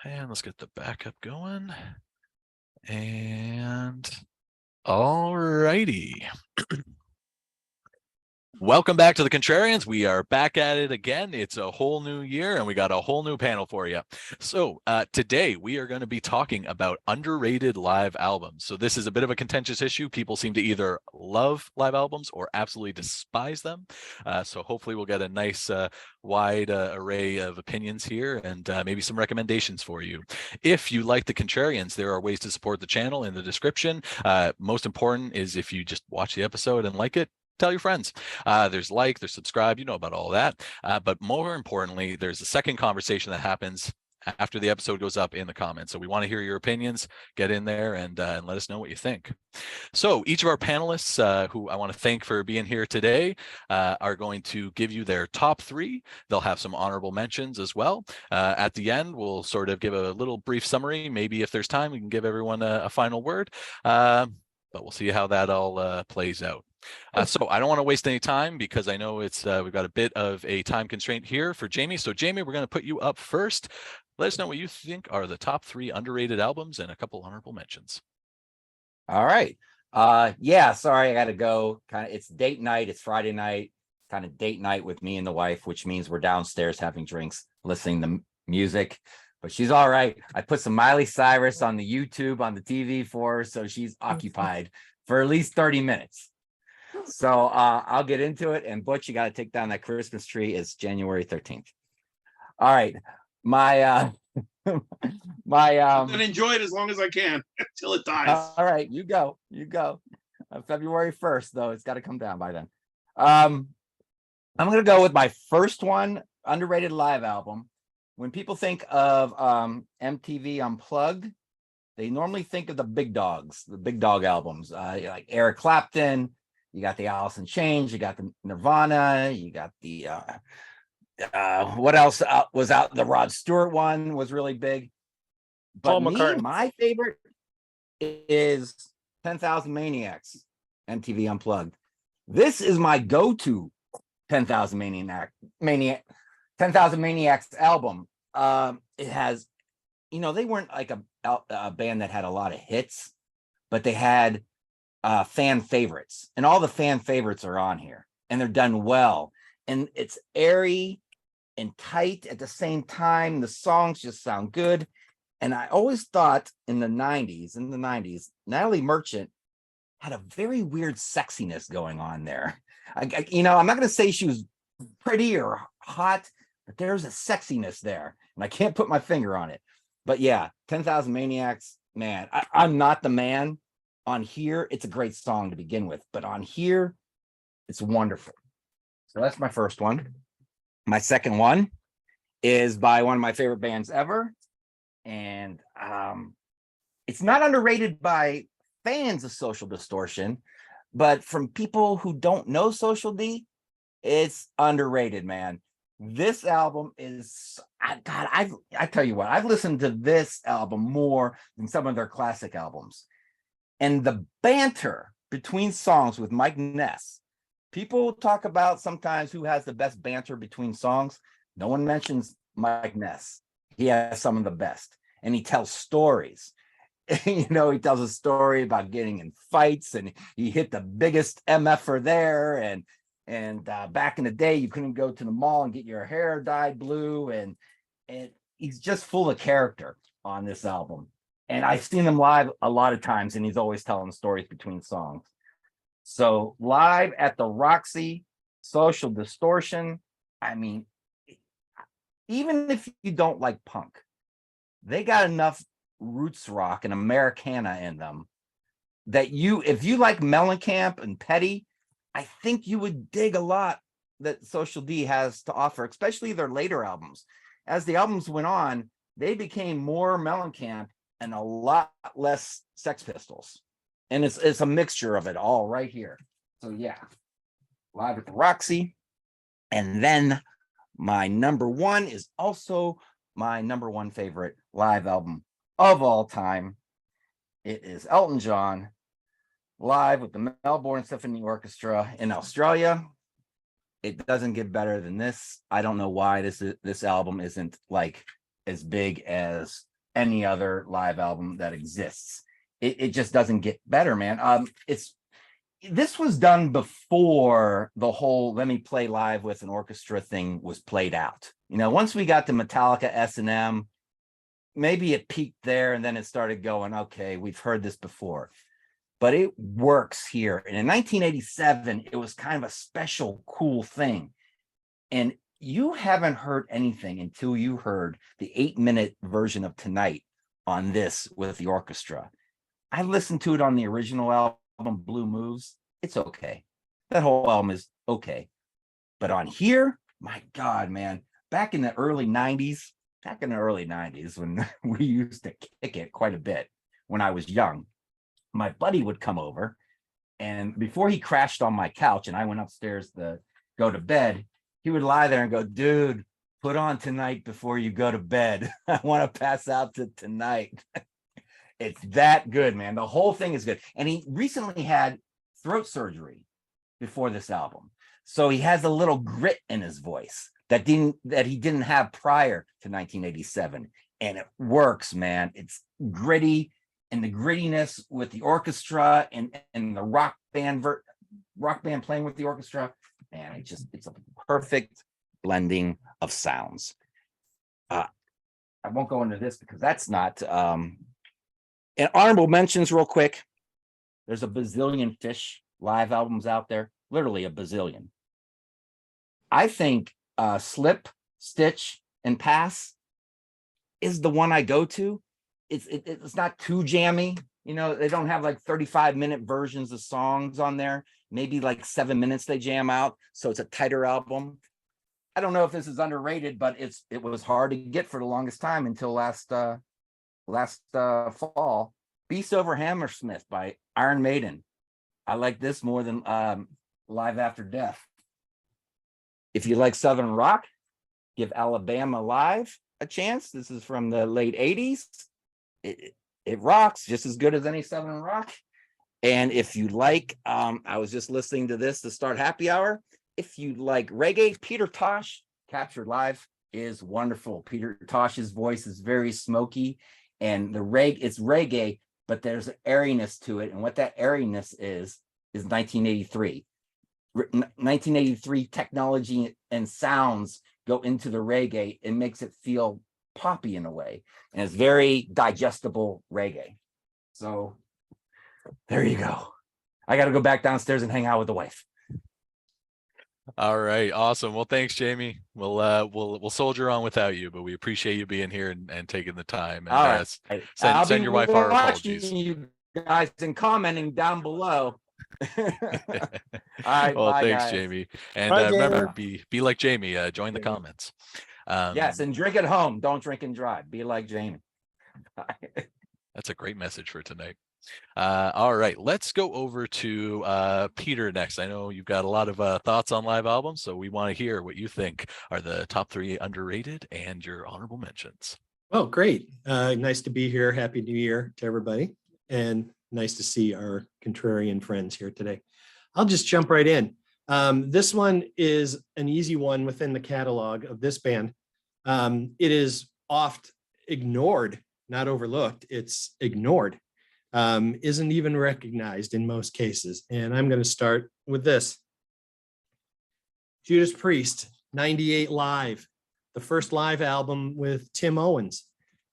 And let's get the backup going. And all righty. Welcome back to the Contrarians. We are back at it again. It's a whole new year and we got a whole new panel for you. So today we are going to be talking about underrated live albums. So this is a bit of a contentious issue. People seem to either love live albums or absolutely despise them. So hopefully we'll get a nice wide array of opinions here and maybe some recommendations for you. If you like the Contrarians, there are ways to support the channel in the description. Most important is if you just watch the episode and like it, tell your friends. There's like, there's subscribe, you know about all that. But more importantly, there's a second conversation that happens after the episode goes up in the comments. So we want to hear your opinions. Get in there and let us know what you think. So each of our panelists, who I want to thank for being here today, are going to give you their top three. They'll have some honorable mentions as well. At the end, we'll sort of give a little brief summary. Maybe if there's time, we can give everyone a final word. But we'll see how that all plays out. So I don't want to waste any time because I know it's we've got a bit of a time constraint here for Jamie. So Jamie, we're going to put you up first. Let us know what you think are the top three underrated albums and a couple honorable mentions. All right. Yeah, sorry, I got to go. It's date night. It's Friday night, kind of date night with me and the wife, which means we're downstairs having drinks, listening to music. But she's all right. I put some Miley Cyrus on the YouTube on the TV for her, so she's occupied for at least 30 minutes. So I'll get into it. And Butch, you got to take down that Christmas tree. It's January 13th. All right. I'm gonna enjoy it as long as I can until it dies. All right, you go. February 1st, though, it's got to come down by then. I'm gonna go with my first one, underrated live album. When people think of MTV Unplugged, they normally think of the big dogs, the big dog albums, like Eric Clapton. You got the Alice in Chains, you got the Nirvana, you got the what else was out? The Rod Stewart one was really big. But my favorite is 10,000 Maniacs, MTV Unplugged. This is my go-to 10,000 Maniacs album. It has, they weren't like a band that had a lot of hits, but they had fan favorites, and all the fan favorites are on here, and they're done well, and it's airy and tight at the same time. The songs just sound good. And I always thought in the 90s, Natalie Merchant had a very weird sexiness going on there. I'm not going to say she was pretty or hot, but there's a sexiness there, and I can't put my finger on it. But yeah, 10,000 Maniacs, man, I'm not the man. On here, it's a great song to begin with, but on here, it's wonderful. So that's my first one. My second one is by one of my favorite bands ever. And it's not underrated by fans of Social Distortion, but from people who don't know Social D, it's underrated, man. This album is, I tell you what, I've listened to this album more than some of their classic albums. And the banter between songs with Mike Ness, people talk about sometimes who has the best banter between songs. No one mentions Mike Ness. He has some of the best, and he tells stories. He tells a story about getting in fights, and he hit the biggest MFer there. And back in the day, you couldn't go to the mall and get your hair dyed blue. And he's just full of character on this album. And I've seen him live a lot of times, and he's always telling stories between songs. So live at the Roxy, Social Distortion, I mean, even if you don't like punk, they got enough roots rock and Americana in them that if you like Mellencamp and Petty, I think you would dig a lot that Social D has to offer, especially their later albums. As the albums went on, they became more Mellencamp and a lot less Sex Pistols. And it's a mixture of it all right here. So yeah, live at the Roxy. And then my number one is also my number one favorite live album of all time. It is Elton John live with the Melbourne Symphony Orchestra in Australia. It doesn't get better than this. I don't know why this album isn't like as big as any other live album that exists. It just doesn't get better, man. This was done before the whole "let me play live with an orchestra" thing was played out. Once we got to Metallica S&M, maybe it peaked there, and then it started going, okay, we've heard this before. But it works here. And in 1987, it was kind of a special, cool thing. And you haven't heard anything until you heard the 8-minute version of Tonight on this with the orchestra. I listened to it on the original album, Blue Moves. It's okay. That whole album is okay. But on here, my God, man, back in the early 90s, when we used to kick it quite a bit when I was young, my buddy would come over, and before he crashed on my couch and I went upstairs to go to bed, he would lie there and go, dude, put on Tonight before you go to bed. I want to pass out to Tonight. It's that good, man. The whole thing is good. And he recently had throat surgery before this album. So he has a little grit in his voice that he didn't have prior to 1987. And it works, man. It's gritty. And the grittiness with the orchestra and the rock band playing with the orchestra, man, it's a perfect blending of sounds. I won't go into this because that's not. And honorable mentions real quick. There's a bazillion Fish live albums out there, literally a bazillion. I think Slip, Stitch, and Pass is the one I go to. It's not too jammy. They don't have like 35-minute versions of songs on there. Maybe like 7 minutes they jam out. So it's a tighter album. I don't know if this is underrated, but it was hard to get for the longest time until last fall. Beast Over Hammersmith by Iron Maiden. I like this more than Live After Death. If you like Southern rock, give Alabama Live a chance. This is from the late 80s. It rocks just as good as any Southern rock. And if you like, I was just listening to this to start happy hour. If you like reggae, Peter Tosh, Captured Live, is wonderful. Peter Tosh's voice is very smoky, and it's reggae, but there's an airiness to it. And what that airiness is 1983. 1983 technology and sounds go into the reggae. It makes it feel poppy in a way, and it's very digestible reggae. So there you go. I got to go back downstairs and hang out with the wife. All right, awesome. Well, thanks, Jamie. We'll soldier on without you, but we appreciate you being here and taking the time. And all right, send your wife our apologies. You guys and commenting down below. All right. Well, bye, thanks, guys. Jamie. And Bye, remember, be like Jamie. Join the comments. Yes, and drink at home. Don't drink and drive. Be like Jamie. That's a great message for tonight. All right, let's go over to Peter next. I know you've got a lot of thoughts on live albums, so we want to hear what you think are the top 3 underrated and your honorable mentions. Oh, great. Nice to be here. Happy New Year to everybody. And nice to see our contrarian friends here today. I'll just jump right in. This one is an easy one within the catalog of this band. It is oft ignored, not overlooked. It's ignored. Isn't even recognized in most cases. And I'm going to start with this. Judas Priest, 98 Live, the first live album with Tim Owens.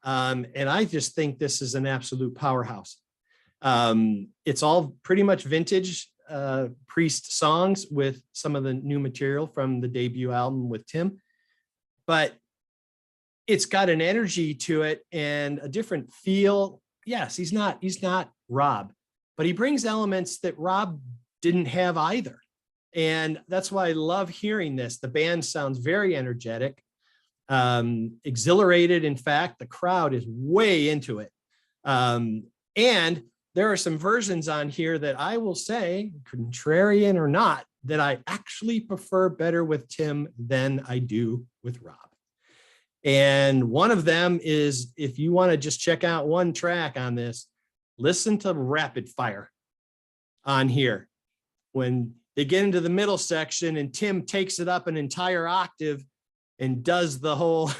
And I just think this is an absolute powerhouse. It's all pretty much vintage Priest songs with some of the new material from the debut album with Tim. But it's got an energy to it and a different feel. Yes, he's not Rob, but he brings elements that Rob didn't have either. And that's why I love hearing this. The band sounds very energetic, exhilarated. In fact, the crowd is way into it. And there are some versions on here that I will say, contrarian or not, that I actually prefer better with Tim than I do with Rob. And one of them is, if you want to just check out one track on this, listen to Rapid Fire on here. When they get into the middle section and Tim takes it up an entire octave and does the whole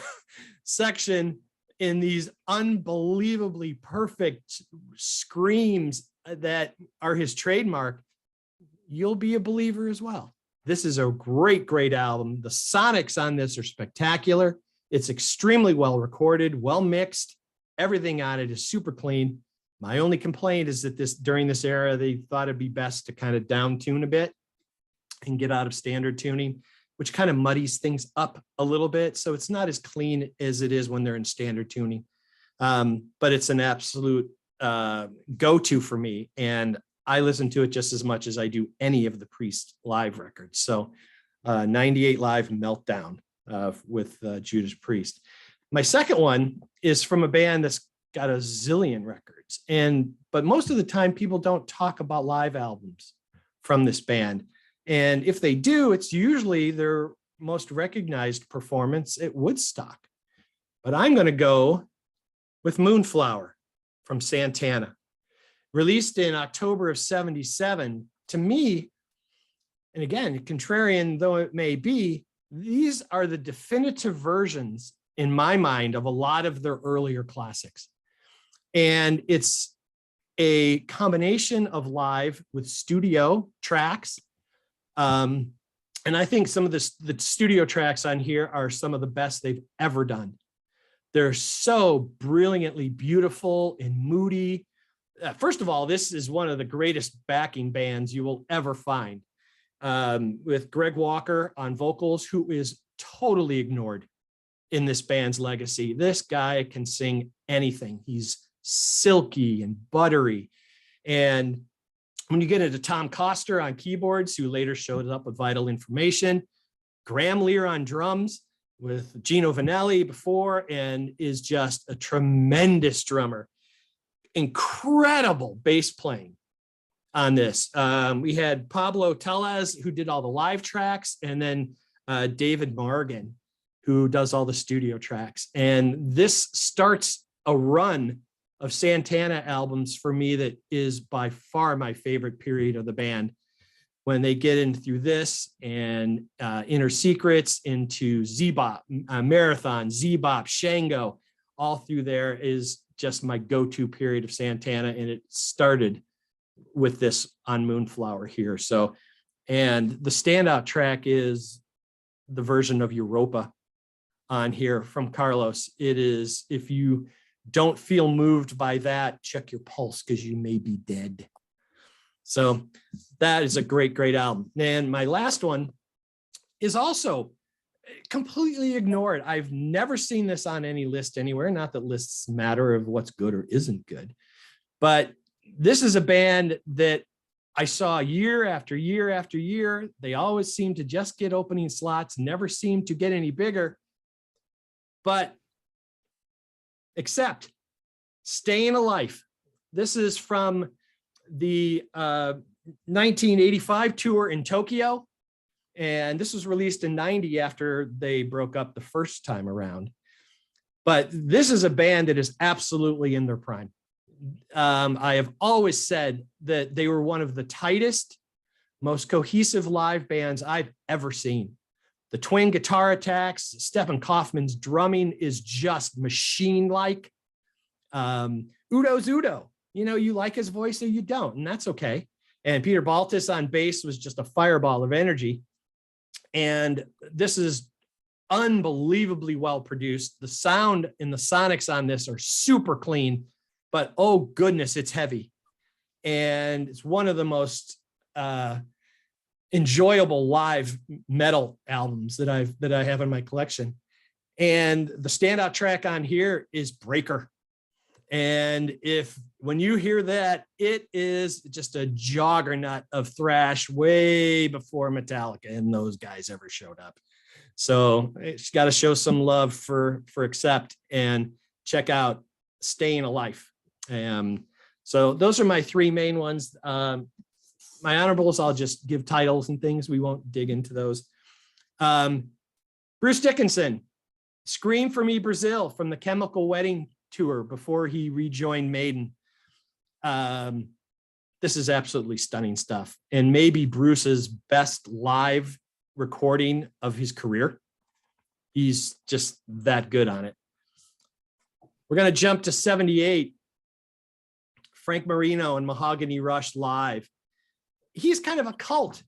section, in these unbelievably perfect screams that are his trademark, you'll be a believer as well. This is a great, great album. The sonics on this are spectacular. It's extremely well recorded, well mixed. Everything on it is super clean. My only complaint is that during this era, they thought it'd be best to kind of down tune a bit and get out of standard tuning, which kind of muddies things up a little bit. So it's not as clean as it is when they're in standard tuning. But it's an absolute go-to for me. And I listen to it just as much as I do any of the Priest live records. So 98 Live Meltdown with Judas Priest. My second one is from a band that's got a zillion records. But most of the time people don't talk about live albums from this band. And if they do, it's usually their most recognized performance at Woodstock. But I'm going to go with Moonflower from Santana. Released in October of 77. To me, and again, contrarian though it may be, these are the definitive versions in my mind of a lot of their earlier classics. And it's a combination of live with studio tracks. And I think some of the studio tracks on here are some of the best they've ever done. They're so brilliantly beautiful and moody. First of all, this is one of the greatest backing bands you will ever find, with Greg Walker on vocals, who is totally ignored in this band's legacy. This guy can sing anything. He's silky and buttery. And when you get into Tom Coster on keyboards, who later showed up with Vital Information, Graham Lear on drums with Gino Vanelli before, and is just a tremendous drummer. Incredible bass playing on this. We had Pablo Tellez, who did all the live tracks, and then David Morgan, who does all the studio tracks. And this starts a run of Santana albums for me that is by far my favorite period of the band. When they get in through this and Inner Secrets into Z-Bop, Marathon, Z-Bop, Shango, all through there is just my go-to period of Santana. And it started with this on Moonflower here. So, and the standout track is the version of Europa on here from Carlos. It is, if you don't feel moved by that, check your pulse, because you may be dead. So that is a great, great album. And my last one is also completely ignored. I've never seen this on any list anywhere. Not that lists matter of what's good or isn't good, but this is a band that I saw year after year after year. They always seem to just get opening slots, never seem to get any bigger, but except Staying Alive. This is from the 1985 tour in Tokyo. And this was released in 90 after they broke up the first time around. But this is a band that is absolutely in their prime. I have always said that they were one of the tightest, most cohesive live bands I've ever seen. The twin guitar attacks, Stephen Kaufman's drumming is just machine-like. Udo's Udo, you know, you like his voice or you don't, and that's okay. And Peter Baltus on bass was just a fireball of energy. And this is unbelievably well produced. The sound and the sonics on this are super clean, but oh goodness, it's heavy. And it's one of the most enjoyable live metal albums that I have in my collection. And the standout track on here is Breaker. And when you hear that, it is just a juggernaut of thrash way before Metallica and those guys ever showed up. So it's got to show some love for Accept and check out Staying Alive. So those are my three main ones. My honorables, I'll just give titles and things. We won't dig into those. Bruce Dickinson, Scream for Me Brazil from the Chemical Wedding tour before he rejoined Maiden. This is absolutely stunning stuff, and maybe Bruce's best live recording of his career. He's just that good on it. We're going to jump to 78. Frank Marino and Mahogany Rush live. He's kind of a cult,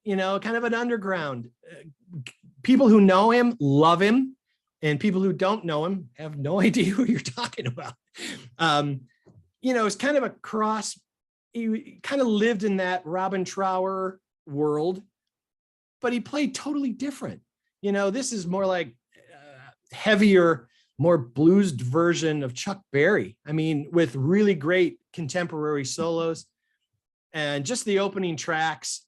kind of an underground. People who know him love him, and people who don't know him have no idea who you're talking about. It's kind of a cross. He kind of lived in that Robin Trower world, but he played totally different. This is more like heavier, more bluesed version of Chuck Berry. I mean, with really great contemporary solos, and just the opening tracks,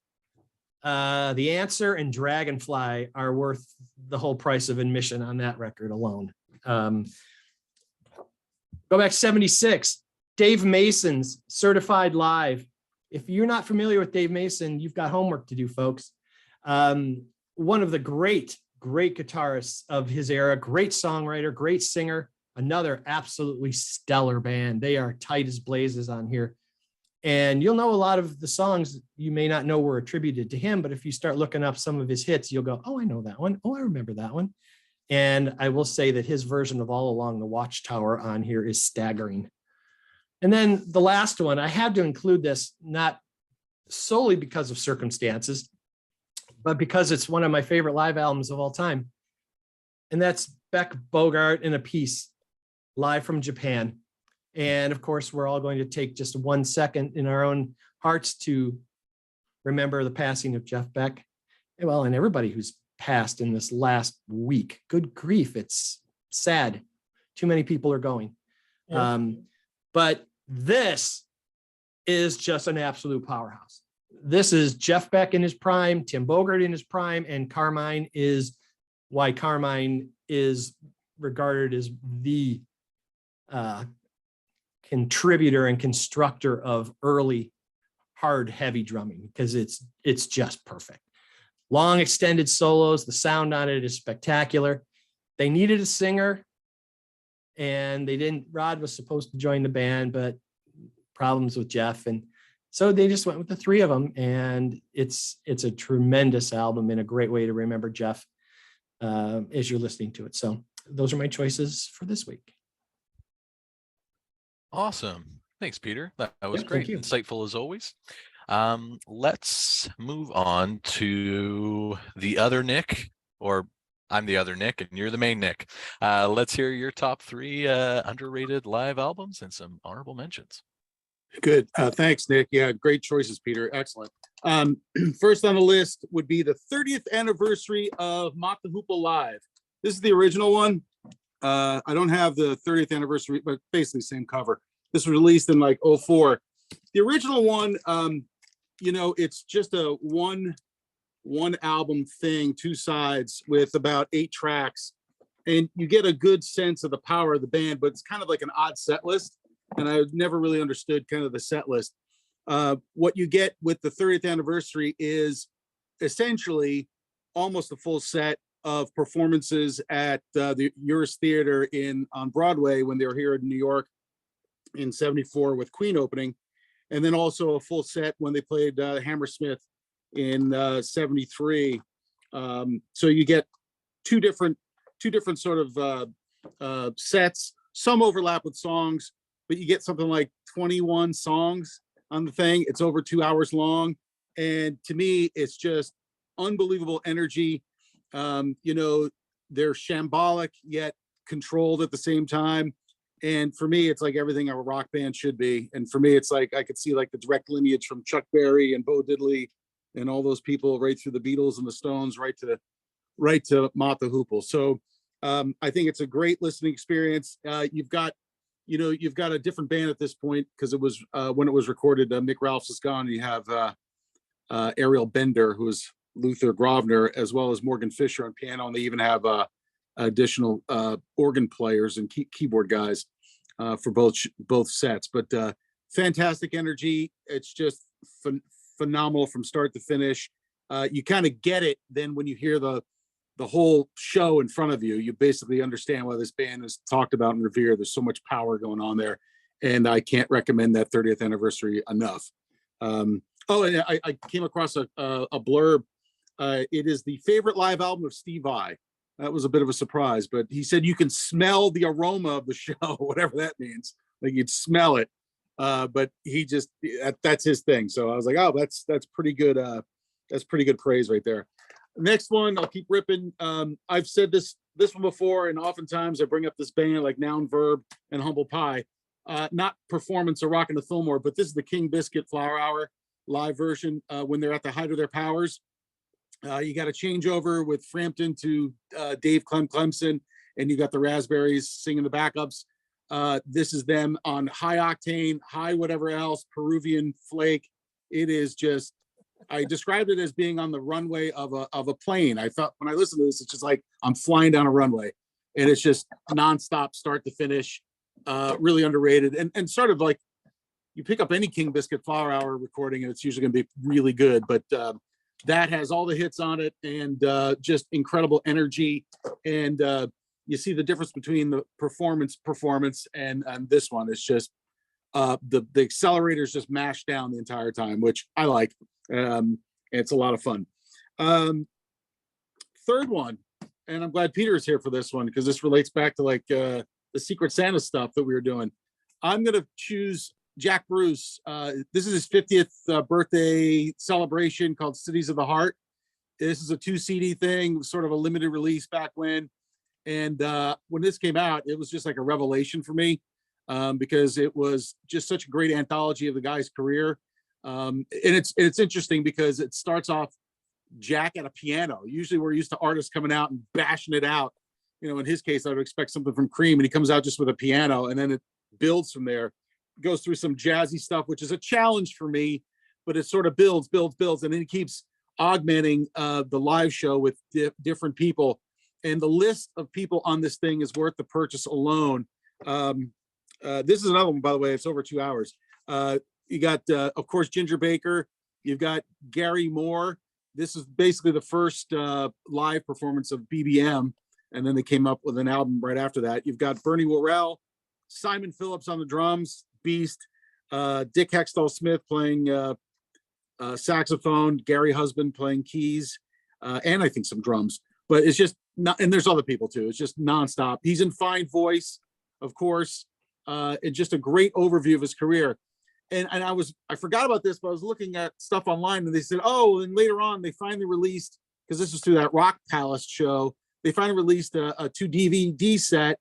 The Answer and Dragonfly are worth the whole price of admission on that record alone. Go back to 76, Dave Mason's Certified Live. If you're not familiar with Dave Mason, you've got homework to do, folks. One of the great guitarists of his era, great songwriter, great singer, another absolutely stellar band. They are tight as blazes on here. And you'll know a lot of the songs you may not know were attributed to him, but if you start looking up some of his hits, you'll go, oh, I know that one. Oh, I remember that one. And I will say that his version of All Along the Watchtower on here is staggering. And then the last one, I had to include this, not solely because of circumstances, but because it's one of my favorite live albums of all time. And that's Beck Bogart in a Piece, live from Japan. And of course, we're all going to take just 1 second in our own hearts to remember the passing of Jeff Beck. Well, and everybody who's passed in this last week. Good grief, it's sad. Too many people are going. Yeah. But this is just an absolute powerhouse. This is Jeff Beck in his prime, Tim Bogart in his prime, and Carmine is why Carmine is regarded as the contributor and constructor of early hard, heavy drumming, because it's just perfect. Long extended solos, the sound on it is spectacular. They needed a singer, and they didn't. Rod was supposed to join the band, but problems with Jeff, and so they just went with the three of them, and it's a tremendous album and a great way to remember Jeff as you're listening to it. So those are my choices for this week. Awesome. Thanks, Peter. That was Yeah, great. Insightful as always. Let's move on to the other Nick, or I'm the other Nick and you're the main Nick. Let's hear your top three underrated live albums and some honorable mentions. Good. Thanks, Nick. Yeah, great choices, Peter. Excellent. First on the list would be the 30th anniversary of Mott the Hoople Live. This is the original one. I don't have the 30th anniversary, but basically same cover. This was released in like 2004. The original one, it's just a one album thing, two sides with about 8 tracks, and you get a good sense of the power of the band, but it's kind of like an odd set list. And I never really understood kind of the set list. What you get with the 30th anniversary is essentially almost a full set of performances at the Uris Theater on Broadway when they were here in New York in '74 with Queen opening, and then also a full set when they played Hammersmith in '73. So you get two different sort of sets. Some overlap with songs, but you get something like 21 songs on the thing. It's over 2 hours long. And to me, it's just unbelievable energy. They're shambolic yet controlled at the same time. And for me, it's like everything a rock band should be. And for me, it's like I could see like the direct lineage from Chuck Berry and Bo Diddley and all those people right through the Beatles and the Stones, right to Mott the Hoople. So I think it's a great listening experience. You've got a different band at this point because it was when it was recorded, Mick Ralphs is gone. You have Ariel Bender, who is Luther Grovner, as well as Morgan Fisher on piano, and they even have additional organ players and keyboard guys for both sets. But fantastic energy. It's just phenomenal from start to finish. You kind of get it then when you hear the whole show in front of you. You basically understand why this band is talked about and revered. There's so much power going on there, and I can't recommend that 30th anniversary enough. And I came across a blurb. It is the favorite live album of Steve Vai. That was a bit of a surprise, but he said you can smell the aroma of the show, whatever that means. Like you'd smell it. But he just that's his thing. So I was like, oh, that's pretty good. That's pretty good praise right there. Next one, I'll keep ripping. I've said this one before, and oftentimes I bring up this band like Noun Verb and Humble Pie. Not Performance or Rockin' the Fillmore, but this is the King Biscuit Flower Hour live version when they're at the height of their powers. You got a changeover with Frampton to Dave Clemson, and you got the Raspberries singing the backups. This is them on high octane, high whatever else, Peruvian flake. It is just, I described it as being on the runway of a plane. I thought when I listened to this, it's just like I'm flying down a runway, and it's just nonstop, start to finish. Really underrated, and sort of like you pick up any King Biscuit Flower Hour recording, and it's usually going to be really good. But that has all the hits on it, and just incredible energy. And you see the difference between the performance and this one. It's just the accelerators just mashed down the entire time, which I like. It's a lot of fun. Third one, and I'm glad Peter is here for this one because this relates back to like the Secret Santa stuff that we were doing. I'm going to choose Jack Bruce. This is his 50th birthday celebration called Cities of the Heart. This is a 2 CD thing, sort of a limited release back when. And when this came out, it was just like a revelation for me because it was just such a great anthology of the guy's career. And it's interesting because it starts off Jack at a piano. Usually we're used to artists coming out and bashing it out. You know, in his case, I would expect something from Cream, and he comes out just with a piano, and then it builds from there. Goes through some jazzy stuff, which is a challenge for me, but it sort of builds, and then it keeps augmenting the live show with different people. And the list of people on this thing is worth the purchase alone. This is another one, by the way. It's over 2 hours. You got, of course, Ginger Baker. You've got Gary Moore. This is basically the first live performance of BBM, and then they came up with an album right after that. You've got Bernie Worrell, Simon Phillips on the drums, Beast, Dick Hextall Smith playing saxophone, Gary Husband playing keys, and I think some drums. But it's just not, and there's other people too. It's just nonstop. He's in fine voice, of course, and just a great overview of his career. And I forgot about this, but I was looking at stuff online, and they said, oh, and later on they finally released, because this was through that Rock Palace show, they finally released a 2 DVD set.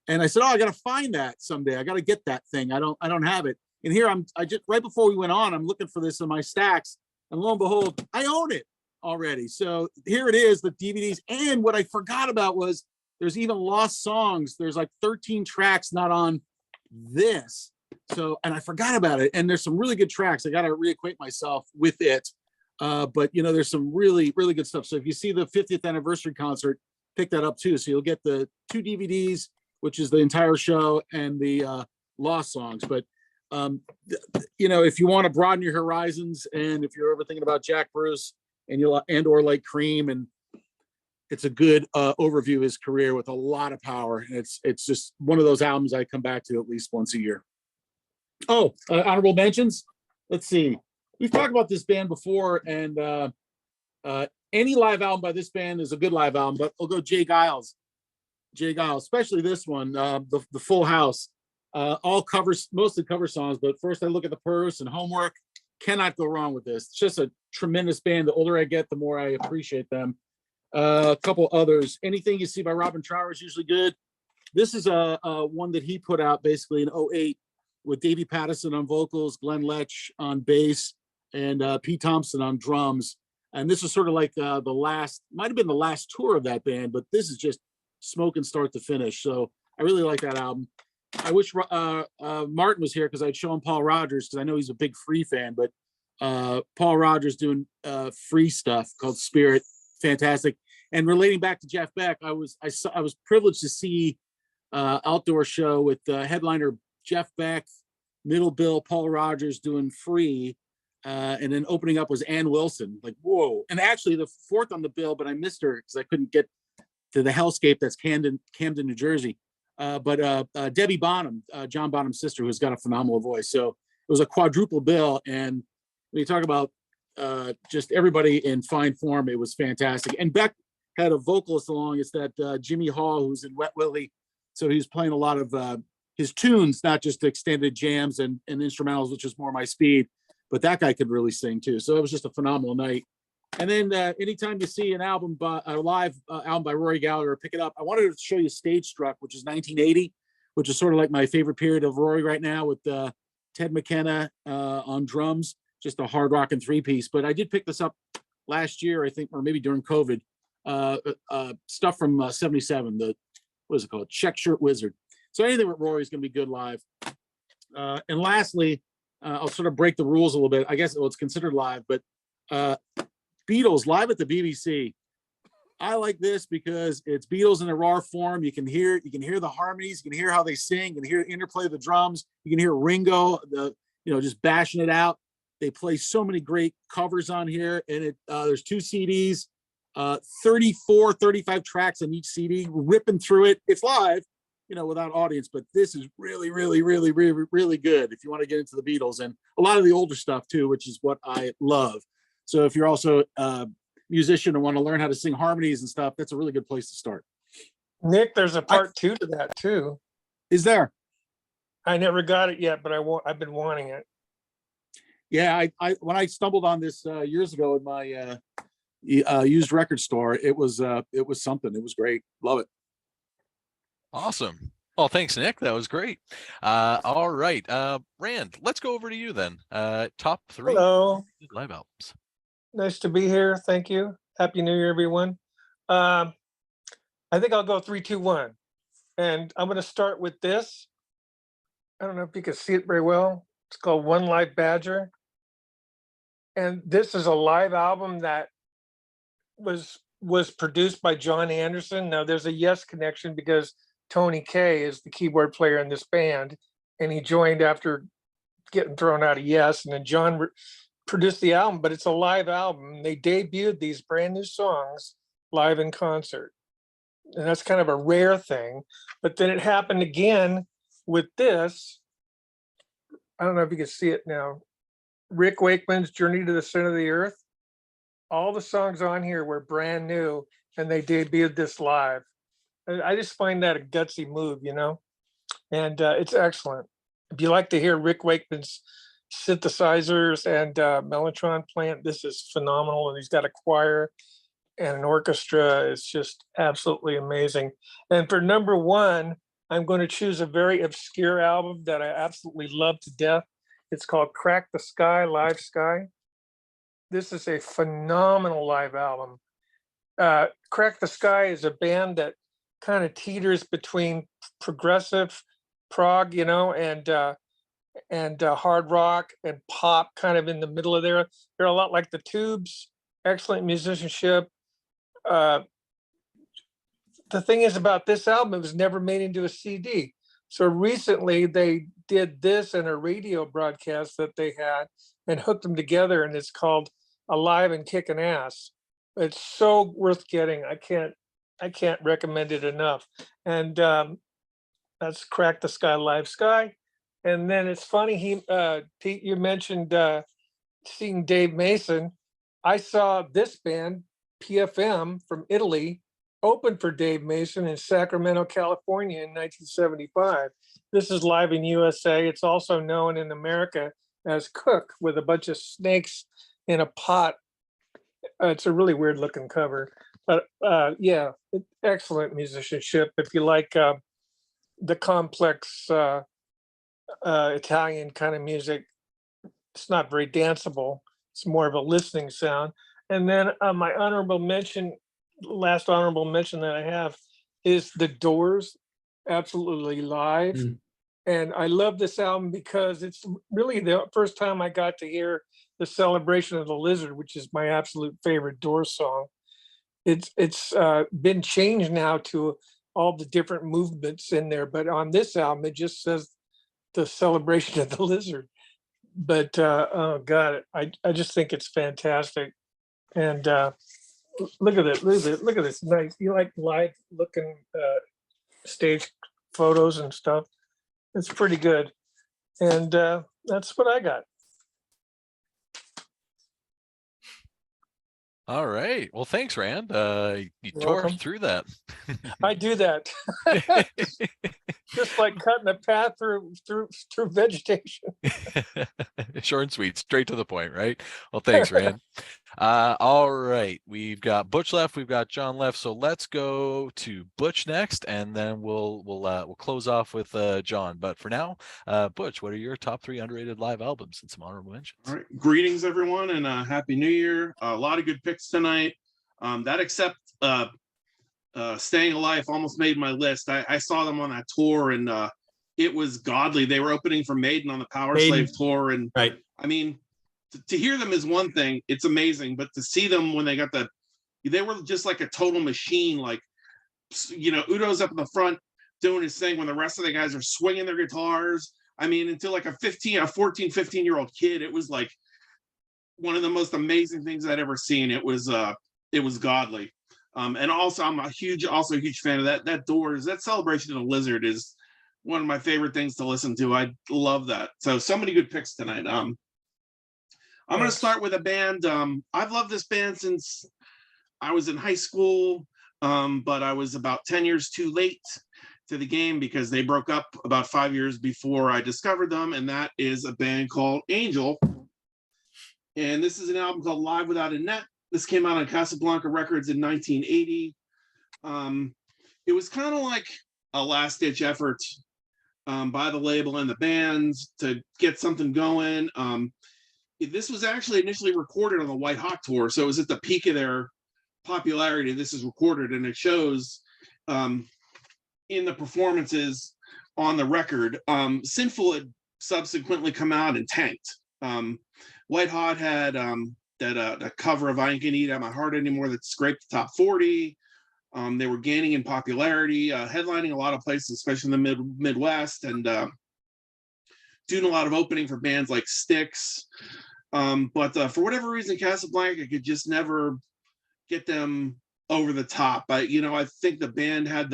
And I said, oh, I got to find that someday. I got to get that thing. I don't have it. And here I just, right before we went on, I'm looking for this in my stacks, and lo and behold, I own it already. So here it is, the DVDs. And what I forgot about was there's even lost songs. There's like 13 tracks not on this. So, and I forgot about it. And there's some really good tracks. I got to reacquaint myself with it. But you know, there's some really, really good stuff. So if you see the 50th anniversary concert, pick that up too. So you'll get the 2 DVDs, which is the entire show, and the lost songs. But you know, if you want to broaden your horizons, and if you're ever thinking about Jack Bruce or like Cream, and it's a good overview of his career with a lot of power. And it's just one of those albums I come back to at least once a year. Oh, honorable mentions. Let's see. We've talked about this band before, and any live album by this band is a good live album, but I'll go Jay Giles, especially this one, the Full House, all covers, mostly cover songs. But first I look at the Purse and Homework. Cannot go wrong with this. It's just a tremendous band. The older I get, the more I appreciate them. A couple others. Anything You See by Robin Trower is usually good. This is a one that he put out basically in 2008 with Davy Pattison on vocals, Glenn Lech on bass, and Pete Thompson on drums. And this is sort of like the last, might have been the last tour of that band, but this is just smoking start to finish. So I really like that album. I wish Martin was here because I'd show him Paul Rodgers, because I know he's a big Free fan, but Paul Rodgers doing Free stuff called Spirit, fantastic. And relating back to Jeff Beck, I was privileged to see outdoor show with headliner Jeff Beck, middle bill Paul Rodgers doing Free, and then opening up was Ann Wilson. Like, whoa. And actually the fourth on the bill, but I missed her because I couldn't get to the hellscape that's Camden, New Jersey. But Debbie Bonham, John Bonham's sister, who's got a phenomenal voice. So it was a quadruple bill. And when you talk about just everybody in fine form, it was fantastic. And Beck had a vocalist along. It's that Jimmy Hall, who's in Wet Willie. So he's playing a lot of his tunes, not just extended jams and instrumentals, which is more my speed. But that guy could really sing too. So it was just a phenomenal night. And then anytime you see an album, a live album by Rory Gallagher, pick it up. I wanted to show you Stage Struck, which is 1980, which is sort of like my favorite period of Rory right now, with Ted McKenna on drums, just a hard rocking 3-piece. But I did pick this up last year, I think, or maybe during COVID. Stuff from 77, what is it called? Check Shirt Wizard. So anything with Rory is going to be good live. And lastly, I'll sort of break the rules a little bit. I guess it's considered live, but Beatles live at the BBC. I like this because it's Beatles in a raw form. You can hear the harmonies, you can hear how they sing, you can hear the interplay of the drums, you can hear Ringo, just bashing it out. They play so many great covers on here, and there's 2 CDs, 34, 35 tracks on each CD, ripping through it. It's live, without audience, but this is really, really, really, really, really good if you want to get into the Beatles and a lot of the older stuff too, which is what I love. So if you're also a musician and want to learn how to sing harmonies and stuff, that's a really good place to start. Nick, there's a part 2 to that too. Is there? I never got it yet, but I've been wanting it. Yeah, I when I stumbled on this years ago in my used record store, it was something. It was great. Love it. Awesome. Well, thanks, Nick. That was great. All right. Rand, let's go over to you then. Top 3 Hello. live albums. Nice to be here. Thank you. Happy New Year, everyone. I think I'll go 3, 2, 1. And I'm going to start with this. I don't know if you can see it very well. It's called One Live Badger. And this is a live album that was produced by John Anderson. Now there's a Yes connection because Tony Kaye is the keyboard player in this band, and he joined after getting thrown out of Yes, and then John produced the album, but it's a live album. They debuted these brand new songs live in concert, and that's kind of a rare thing. But then it happened again with this. I don't know if you can see it now. Rick Wakeman's Journey to the Center of the Earth. All the songs on here were brand new, and they debuted this live. I just find that a gutsy move, and it's excellent. If you like to hear Rick Wakeman's synthesizers and mellotron plant, this is phenomenal. And he's got a choir and an orchestra. It's just absolutely amazing. And for number 1, I'm going to choose a very obscure album that I absolutely love to death. It's called Crack the Sky, Live Sky. This is a phenomenal live album. Crack the Sky is a band that kind of teeters between progressive prog, and hard rock and pop, kind of in the middle of there. They're a lot like the Tubes. Excellent musicianship. The thing is about this album, it was never made into a CD. So recently they did this in a radio broadcast that they had and hooked them together, and it's called Alive and Kickin' Ass. It's so worth getting. I can't recommend it enough. And that's Crack the Sky, Live Sky. And then it's funny, Pete, you mentioned seeing Dave Mason. I saw this band, PFM from Italy, open for Dave Mason in Sacramento, California in 1975. This is live in USA. It's also known in America as Cook, with a bunch of snakes in a pot. It's a really weird looking cover. But yeah, excellent musicianship. If you like the complex Italian kind of music, it's not very danceable. It's more of a listening sound. And then my last honorable mention that I have is The Doors, absolutely live. And I love this album because it's really the first time I got to hear the Celebration of the Lizard, which is my absolute favorite Doors song. It's been changed now to all the different movements in there, but on this album it just says the Celebration of the Lizard. But oh god, I just think it's fantastic. And look at it, look at this nice. You like live looking stage photos and stuff. It's pretty good. And that's what I got. All right. Well, thanks, Rand. You You're tore welcome. through that. I do that. Just like cutting a path through vegetation. Short and sweet, straight to the point, right? Well, thanks, Rand. All right, we've got Butch left, we've got John left, so let's go to Butch next, and then we'll close off with John. But for now, Butch, what are your top 3 underrated live albums and some honorable mentions? All right, greetings everyone, and happy New Year. A lot of good picks tonight. That except Staying Alive almost made my list. I saw them on that tour, and it was godly. They were opening for Maiden on the Power Slave tour, and Right. I mean, to hear them is one thing, it's amazing, but to see them when they were just like a total machine. Like, you know, Udo's up in the front doing his thing when the rest of the guys are swinging their guitars. I mean, until like a 14, 15-year-old kid, it was like one of the most amazing things I'd ever seen. It was godly. And also I'm a huge fan of that Doors, that Celebration of the Lizard is one of my favorite things to listen to. I love that. So many good picks tonight. I'm going to start with a band. I've loved this band since I was in high school, but I was about 10 years too late to the game because they broke up about 5 years before I discovered them, and that is a band called Angel. And this is an album called Live Without a Net. This came out on Casablanca Records in 1980. It was kind of like a last-ditch effort by the label and the band to get something going. This was actually initially recorded on the White Hot Tour, so it was at the peak of their popularity. This is recorded, and it shows in the performances on the record. Sinful had subsequently come out and tanked. White Hot had a cover of I Ain't Gonna Eat Out My Heart Anymore that scraped the top 40. They were gaining in popularity, headlining a lot of places, especially in the Midwest, and doing a lot of opening for bands like Styx. But for whatever reason, Casablanca could just never get them over the top. I think the band had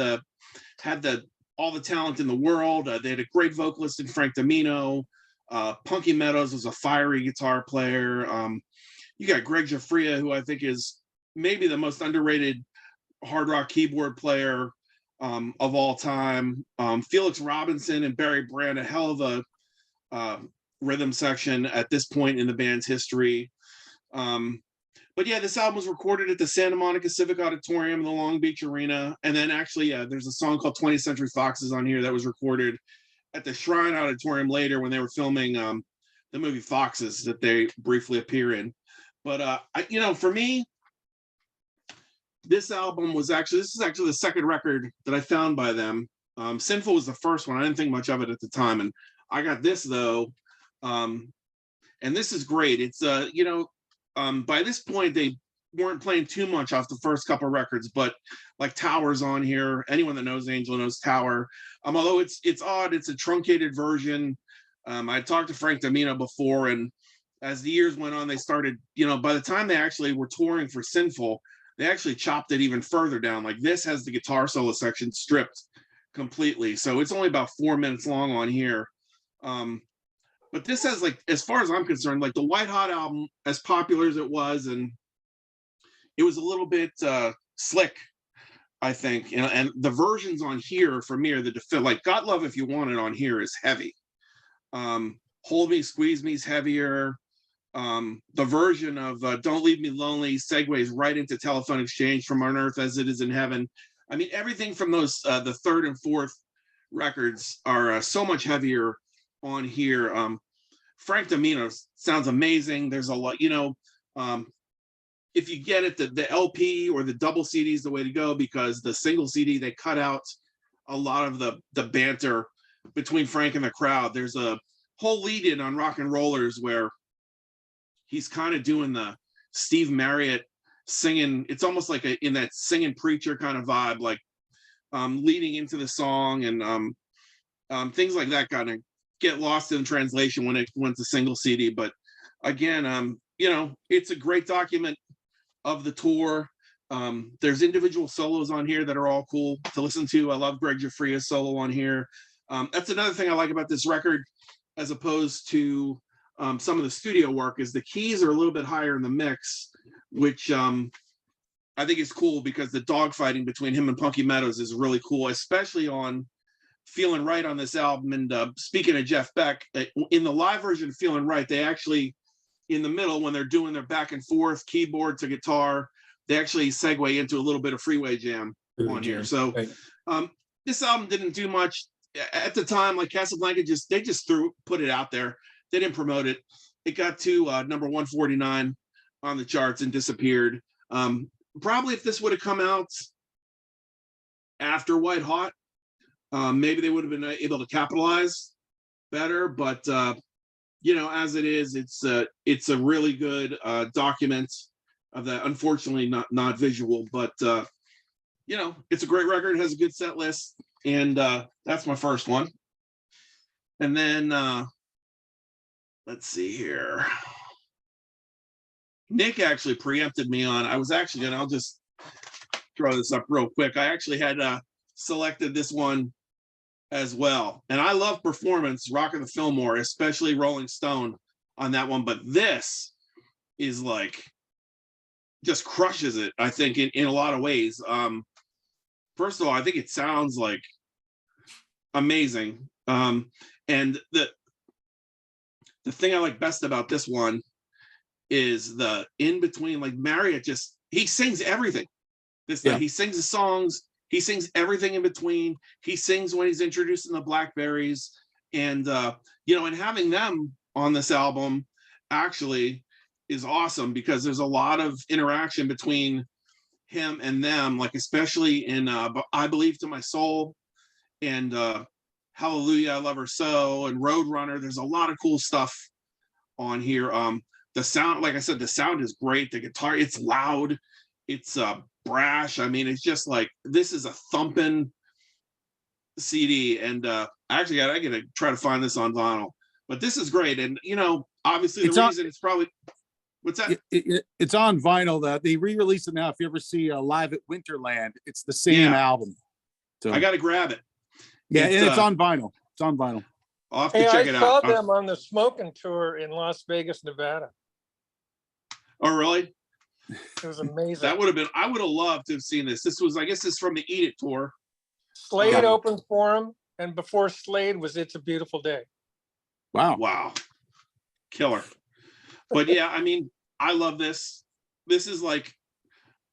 all the talent in the world. They had a great vocalist in Frank Domino. Punky Meadows was a fiery guitar player. You got Greg Giuffria, who I think is maybe the most underrated hard rock keyboard player of all time. Felix Robinson and Barry Brand, a hell of a rhythm section at this point in the band's history. But yeah, this album was recorded at the Santa Monica Civic Auditorium in the Long Beach Arena. And then actually, there's a song called 20th Century Foxes on here that was recorded at the Shrine Auditorium later when they were filming the movie Foxes that they briefly appear in. But for me, this is actually the second record that I found by them. Sinful was the first one. I didn't think much of it at the time, and I got this though, and this is great. It's by this point they weren't playing too much off the first couple records, but like Tower's on here. Anyone that knows Angel knows Tower. Although it's odd, it's a truncated version. I talked to Frank Domino before, and as the years went on, they started, by the time they actually were touring for Sinful, they actually chopped it even further down. Like this has the guitar solo section stripped completely. So it's only about 4 minutes long on here. But this has, like, as far as I'm concerned, like the White Hot album, as popular as it was, and it was a little bit slick, I think. And the versions on here for me are like God Love If You Want It on here is heavy. Hold Me, Squeeze Me is heavier. The version of Don't Leave Me Lonely segues right into Telephone Exchange, From On Earth as It Is in Heaven. I mean, everything from those, the third and fourth records are so much heavier on here. Frank Domino sounds amazing. There's a lot, if you get it, the LP or the double CD is the way to go, because the single CD, they cut out a lot of the banter between Frank and the crowd. There's a whole lead in on Rock and Rollers where he's kind of doing the Steve Marriott singing. It's almost like in that singing preacher kind of vibe, like leading into the song, and things like that kind of get lost in translation when it's a single CD. But again, it's a great document of the tour. There's individual solos on here that are all cool to listen to. I love Greg Giuffria's solo on here. That's another thing I like about this record, as opposed to some of the studio work, is the keys are a little bit higher in the mix. which I think is cool because the dogfighting between him and Punky Meadows is really cool, especially on Feeling Right on this album. And speaking of Jeff Beck, in the live version of Feeling Right, they actually, in the middle, when they're doing their back and forth keyboard to guitar, they actually segue into a little bit of Freeway Jam on here. So this album didn't do much at the time. Like Casablanca, they just put it out there. They didn't promote it. It got to number 149 on the charts and disappeared. Probably if this would have come out after White Hot, maybe they would have been able to capitalize better. But as it is, it's a really good document of that. Unfortunately, not visual, but it's a great record. It has a good set list, and that's my first one. And then let's see here. Nick actually preempted me on. I was actually gonna. I'll just throw this up real quick. I actually had selected this one as well, and I love Performance, Rock of the Fillmore, especially Rolling Stone on that one. But this is like just crushes it. I think in a lot of ways. First of all, I think it sounds like amazing. And the thing I like best about this one is the in between, like Marius he sings everything. He sings the songs, he sings everything in between. He sings when he's introducing the Blackberries, and and having them on this album actually is awesome because there's a lot of interaction between him and them, like especially in I Believe to My Soul and Hallelujah, I Love Her So, and Roadrunner. There's a lot of cool stuff on here. The sound, like I said, the sound is great. The guitar, it's loud, it's brash. I mean, it's just like, this is a thumping CD. And I gotta try to find this on vinyl, but this is great. And obviously the reason it's probably, what's that? It's on vinyl. That they re-release it now. If you ever see Live at Winterland, it's the same album. So I gotta grab it. Yeah, and it's on vinyl. It's on vinyl. I'll have to check it out. I saw them on the Smoking Tour in Las Vegas, Nevada. Oh, really? It was amazing. That would have been, I would have loved to have seen this. This was, I guess this is from the Eat It tour. Slade opened for him, and before Slade was It's a Beautiful Day. Wow. Killer. But yeah, I mean, I love this. This is like,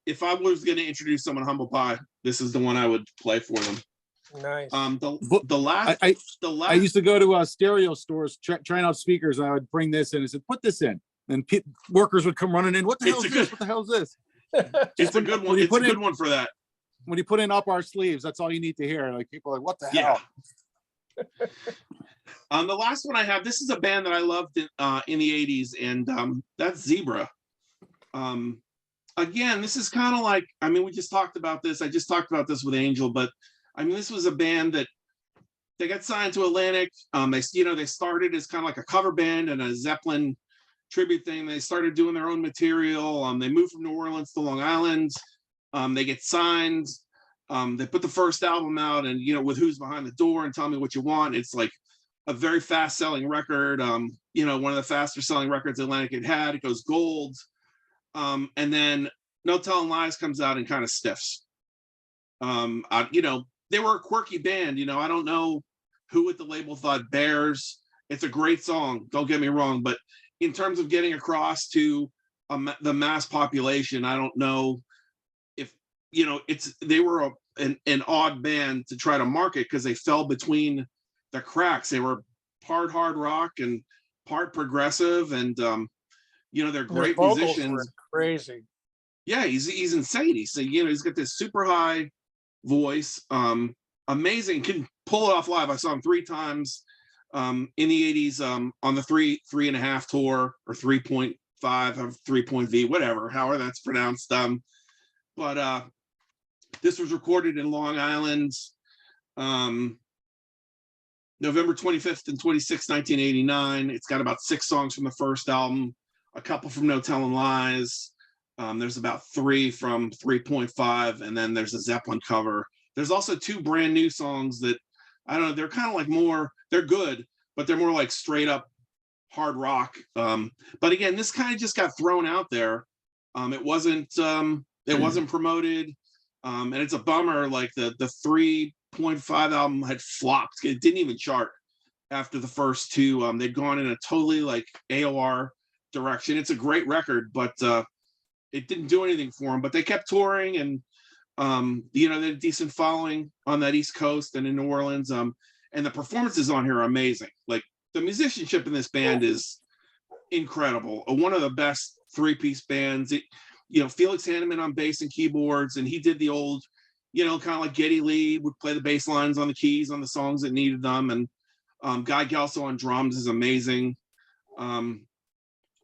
if I was going to introduce someone Humble Pie, this is the one I would play for them. Nice. I used to go to stereo stores trying out speakers, and I would bring this in and said, put this in. And workers would come running in. What the hell is this? What the hell is this? It's a good one. It's a good one for that. When you put in Up Our Sleeves, that's all you need to hear. Like, people are like, what the hell? The last one I have, this is a band that I loved in the 80s, and that's Zebra. Again, this is kind of like, I mean, we just talked about this. I just talked about this with Angel, but I mean, this was a band that they got signed to Atlantic. They started as kind of like a cover band and a Zeppelin tribute thing. They started doing their own material. They moved from New Orleans to Long Island. They get signed. They put the first album out, and with Who's Behind the Door and Tell Me What You Want, it's like a very fast selling record. One of the faster selling records Atlantic had. It goes gold. And then No Telling Lies comes out and kind of stiffs. They were a quirky band. I don't know who at the label thought Bears. It's a great song, don't get me wrong, but in terms of getting across to the mass population, I don't know if they were an odd band to try to market because they fell between the cracks. They were part hard rock and part progressive, and they're great musicians. Were crazy. Yeah, he's insane. He's got this super high voice, amazing, can pull it off live. I saw him 3 times in the 80s on the 3.5 tour, or 3.5 of 3.V, whatever, however that's pronounced. But this was recorded in Long Island, November 25th and 26th, 1989. It's got about 6 songs from the first album, a couple from No Telling Lies. There's about 3 from 3.5, and then there's a Zeppelin cover. There's also 2 brand new songs that, I don't know, they're kind of like more, they're good, but they're more like straight up hard rock. But again, this kind of just got thrown out there It wasn't promoted, and it's a bummer. Like the 3.5 album had flopped. It didn't even chart after the first two. They'd gone in a totally like AOR direction. It's a great record, but it didn't do anything for them. But they kept touring, and they had a decent following on that East Coast and in New Orleans. And the performances on here are amazing. Like the musicianship in this band is incredible. One of the best three-piece bands. Felix Hanneman on bass and keyboards, and he did the old, kind of like Geddy Lee would play the bass lines on the keys on the songs that needed them. And Guy Gelso on drums is amazing. And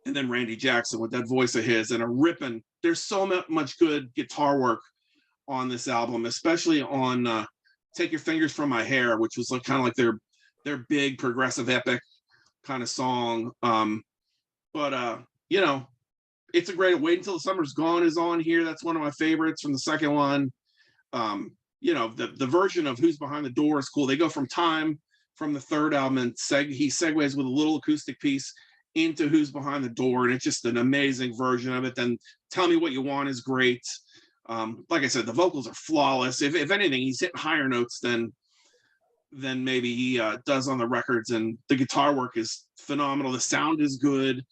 then Randy Jackson with that voice of his and a ripping. There's so much good guitar work on this album, especially on Take Your Fingers From My Hair, which was like kind of like their big progressive epic kind of song. But it's a great Wait Until the Summer's Gone is on here. That's one of my favorites from the second one. The version of Who's Behind the Door is cool. They go from Time from the third album, and he segues with a little acoustic piece into Who's Behind the Door, and it's just an amazing version of it. Then Tell Me What You Want is great. Like I said, the vocals are flawless. If anything, he's hitting higher notes than maybe he does on the records, and the guitar work is phenomenal. The sound is good.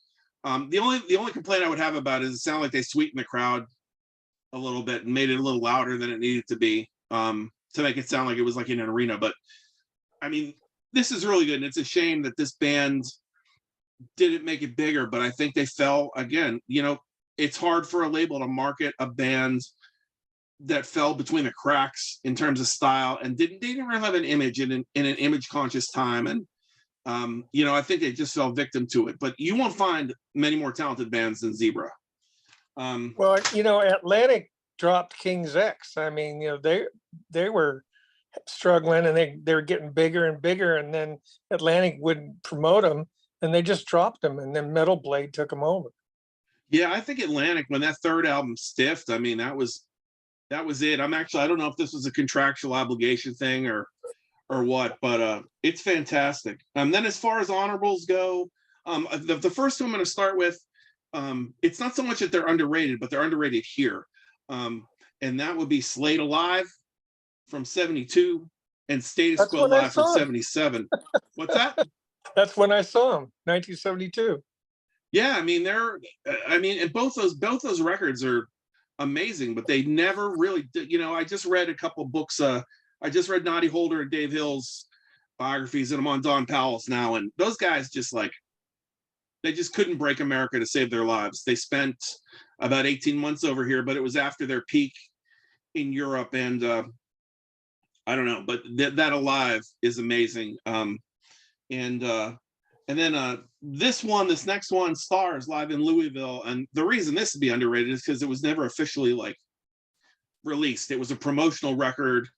The only complaint I would have about it is it sounded like they sweetened the crowd a little bit and made it a little louder than it needed to be, to make it sound like it was like in an arena. But I mean, this is really good, and it's a shame that this band didn't make it bigger. But I think they fell again. It's hard for a label to market a band that fell between the cracks in terms of style and didn't really have an image in an image conscious time. And I think they just fell victim to it. But you won't find many more talented bands than Zebra. Well, Atlantic dropped King's X. I mean, they were struggling, and they were getting bigger and bigger, and then Atlantic wouldn't promote them, and they just dropped them, and then Metal Blade took them over. Yeah, I think Atlantic, when that third album stiffed, I mean, that was it. I don't know if this was a contractual obligation thing or what, but it's fantastic. Then as far as honorables go, the first two I'm going to start with, it's not so much that they're underrated, but they're underrated here. And that would be Slade Alive from 72 and Status Quo Live from 77. What's that? That's when I saw them, 1972. Yeah, I mean, and both those records are amazing, but they never really did. I just read a couple books. I just read Noddy Holder and Dave Hill's biographies, and I'm on Don Powell's now. And those guys they just couldn't break America to save their lives. They spent about 18 months over here, but it was after their peak in Europe. And I don't know, but that Alive is amazing. And then this next one, Stars, live in Louisville. And the reason this would be underrated is because it was never officially like released. It was a promotional record.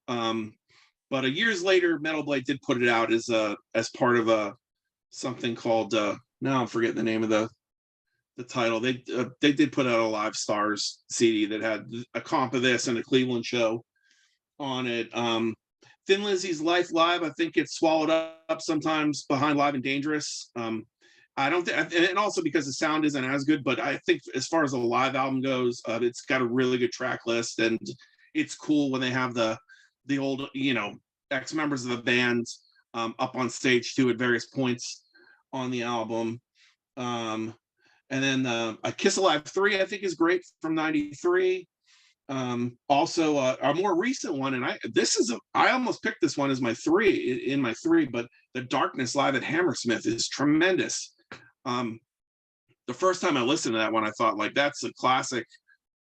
But years later, Metal Blade did put it out as part of something called now I'm forgetting the name of the title. They did put out a Live Stars CD that had a comp of this and a Cleveland show on it. Thin Lizzy's Life Live, I think, gets swallowed up sometimes behind Live and Dangerous. I don't think, and also because the sound isn't as good, but I think as far as a live album goes, it's got a really good track list, and it's cool when they have the old, ex-members of the band up on stage too at various points on the album. And then A Kiss Alive 3, I think, is great from 93. Also a more recent one, and I almost picked this one as my three, but The Darkness Live at Hammersmith is tremendous. The first time I listened to that one, I thought, like, that's a classic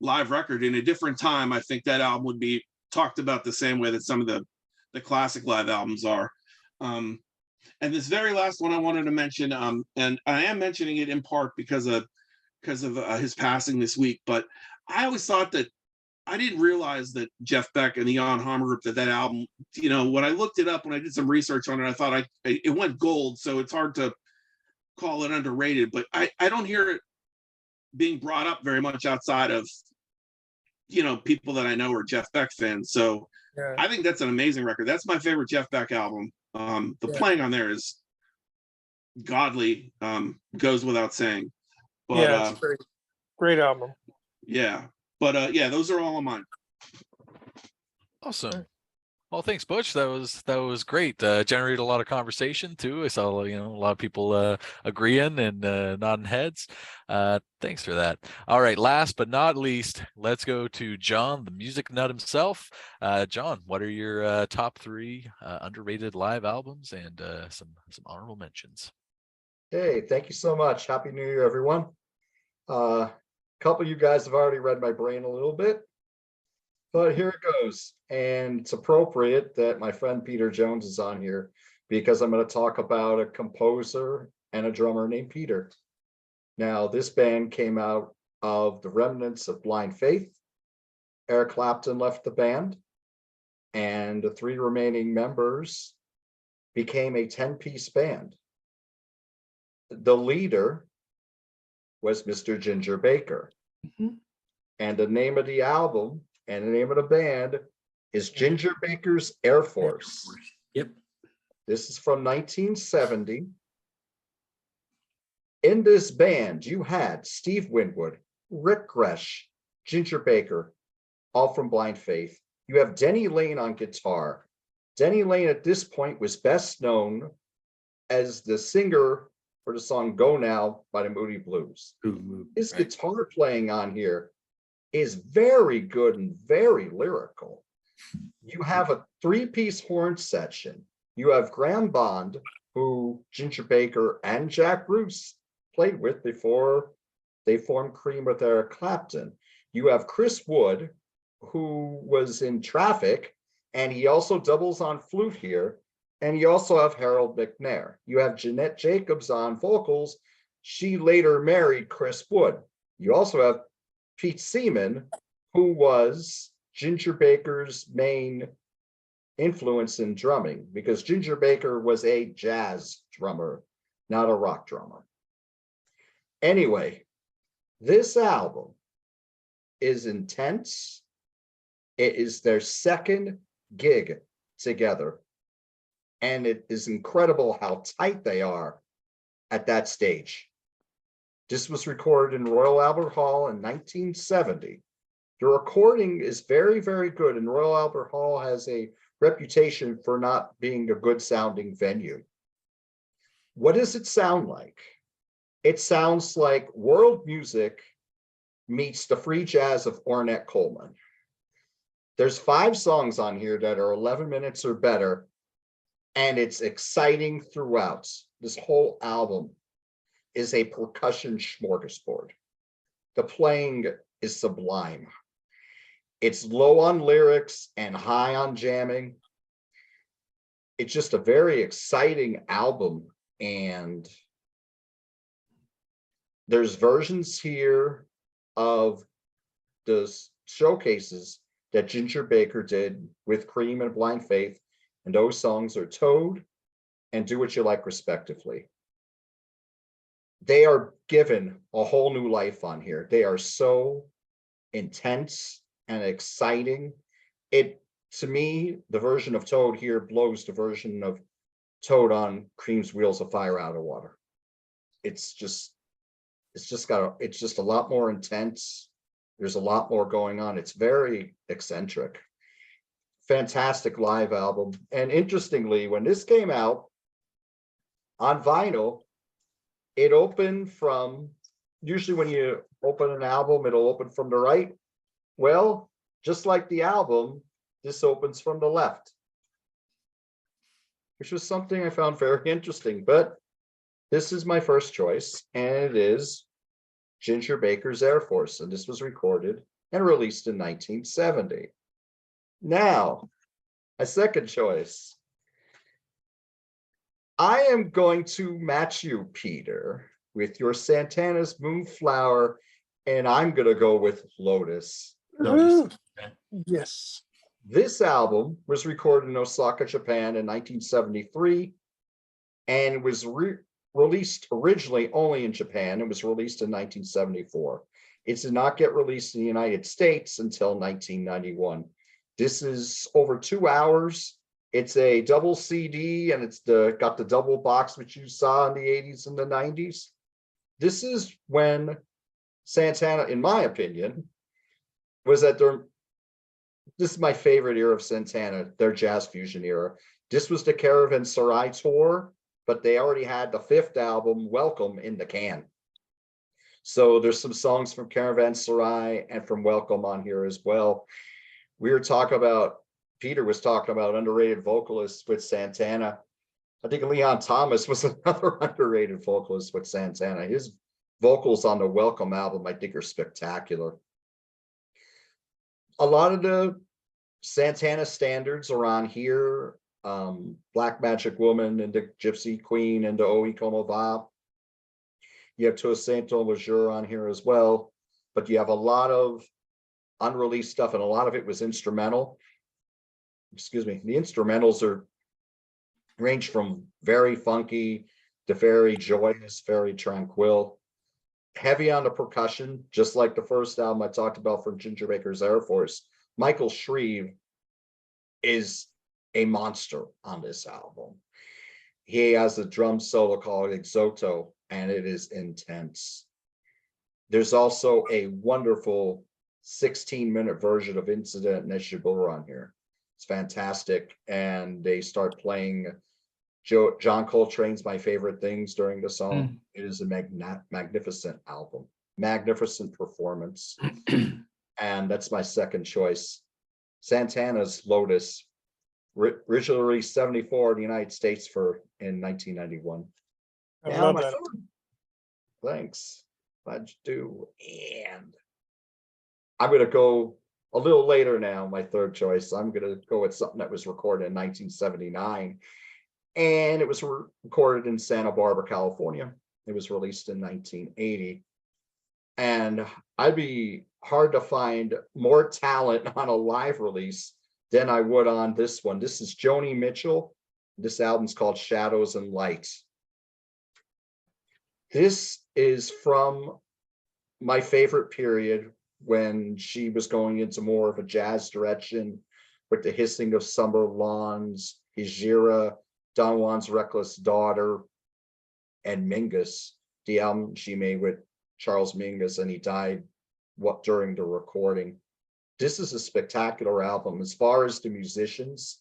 live record. In a different time, I think that album would be talked about the same way that some of the classic live albums are. And this very last one I wanted to mention, and I am mentioning it in part because of his passing this week, but I always thought that I didn't realize that Jeff Beck and the Jan Hammer Group, that album, when I looked it up, when I did some research on it, I thought it went gold, so it's hard to call it underrated, but I don't hear it being brought up very much outside of, people that I know are Jeff Beck fans. So yeah. I think that's an amazing record. That's my favorite Jeff Beck album. Playing on there is godly, goes without saying. But, yeah, it's great. Great album. Yeah. But yeah, those are all of mine. Awesome. Well, thanks, Butch. That was great. Generated a lot of conversation too. I saw a lot of people agreeing and nodding heads. Thanks for that. All right. Last but not least, let's go to John, the music nut himself. John, what are your top 3 underrated live albums and some honorable mentions? Hey, thank you so much. Happy New Year, everyone. A couple of you guys have already read my brain a little bit, but here it goes. And it's appropriate that my friend Peter Jones is on here because I'm going to talk about a composer and a drummer named Peter. Now, this band came out of the remnants of Blind Faith. Eric Clapton left the band, and the 3 remaining members became a 10-piece band. The leader was Mr. Ginger Baker. And the name of the album and the name of the band is Ginger Baker's Air Force. Yep. This is from 1970. In this band, you had Steve Winwood, Rick Gresh, Ginger Baker, all from Blind Faith. You have Denny Lane on guitar. Denny Lane at this point was best known as the singer for the song Go Now by the Moody Blues. His guitar playing on here is very good and very lyrical. You have a 3-piece horn section. You have Graham Bond, who Ginger Baker and Jack Bruce played with before they formed Cream with Eric Clapton. You have Chris Wood, who was in Traffic, and he also doubles on flute here. And you also have Harold McNair. You have Jeanette Jacobs on vocals. She later married Chris Wood. You also have Pete Seaman, who was Ginger Baker's main influence in drumming, because Ginger Baker was a jazz drummer, not a rock drummer. Anyway, this album is intense. It is their second gig together. And it is incredible how tight they are at that stage. This was recorded in Royal Albert Hall in 1970. The recording is very, very good, and Royal Albert Hall has a reputation for not being a good sounding venue. What does it sound like? It sounds like world music meets the free jazz of Ornette Coleman. There's 5 songs on here that are 11 minutes or better, and it's exciting throughout. This whole album is a percussion smorgasbord. The playing is sublime. It's low on lyrics and high on jamming. It's just a very exciting album, and there's versions here of the showcases that Ginger Baker did with Cream and Blind Faith, and those songs are Toad and Do What You Like, respectively. They are given a whole new life on here. They are so intense and exciting. To me, the version of Toad here blows the version of Toad on Cream's Wheels of Fire Out of Water. It's just a lot more intense. There's a lot more going on. It's very eccentric. Fantastic live album. And interestingly, when this came out on vinyl, it opened from, usually when you open an album, it'll open from the right. Well, just like the album, this opens from the left, which was something I found very interesting. But this is my first choice, and it is Ginger Baker's Air Force, and this was recorded and released in 1970. Now, a second choice. I am going to match you, Peter, with your Santana's Moonflower, and I'm going to go with Lotus. Yes. This album was recorded in Osaka, Japan in 1973, and was released originally only in Japan. It was released in 1974. It did not get released in the United States until 1991. This is over 2 hours. It's a double CD, and it's got the double box which you saw in the 80s and the 90s. This is when Santana, in my opinion, was that this is my favorite era of Santana, their jazz fusion era. This was the Caravanserai tour, but they already had the 5th album, Welcome, in the can. So there's some songs from Caravanserai and from Welcome on here as well. We were talking about, Peter was talking about underrated vocalists with Santana. I think Leon Thomas was another underrated vocalist with Santana. His vocals on the Welcome album, I think, are spectacular. A lot of the Santana standards are on here. Black Magic Woman and the Gypsy Queen and the Oi Como Va. You have To Santo Lejour on here as well, but you have a lot of unreleased stuff, and a lot of it was instrumental. Excuse me. The instrumentals range from very funky to very joyous, very tranquil. Heavy on the percussion, just like the first album I talked about from Ginger Baker's Air Force. Michael Shreve is a monster on this album. He has a drum solo called Exoto, and it is intense. There's also a wonderful 16-minute version of Incident Neshibur on here. It's fantastic. And they start playing John Coltrane's My Favorite Things during the song. It is a magnificent album, magnificent performance. And that's my second choice. Santana's Lotus, originally released 74 in the United States in 1991. I Now love my that. third. Thanks. Glad you do. And I'm going to go a little later now, my third choice. I'm going to go with something that was recorded in 1979. And it was recorded in Santa Barbara, California. It was released in 1980. And I'd be hard to find more talent on a live release than I would on this one. This is Joni Mitchell. This album's called Shadows and Light. This is from my favorite period when she was going into more of a jazz direction with the Hissing of Summer Lawns, Hijira, Don Juan's Reckless Daughter, and Mingus, the album she made with Charles Mingus, and he died during the recording. This is a spectacular album. As far as the musicians,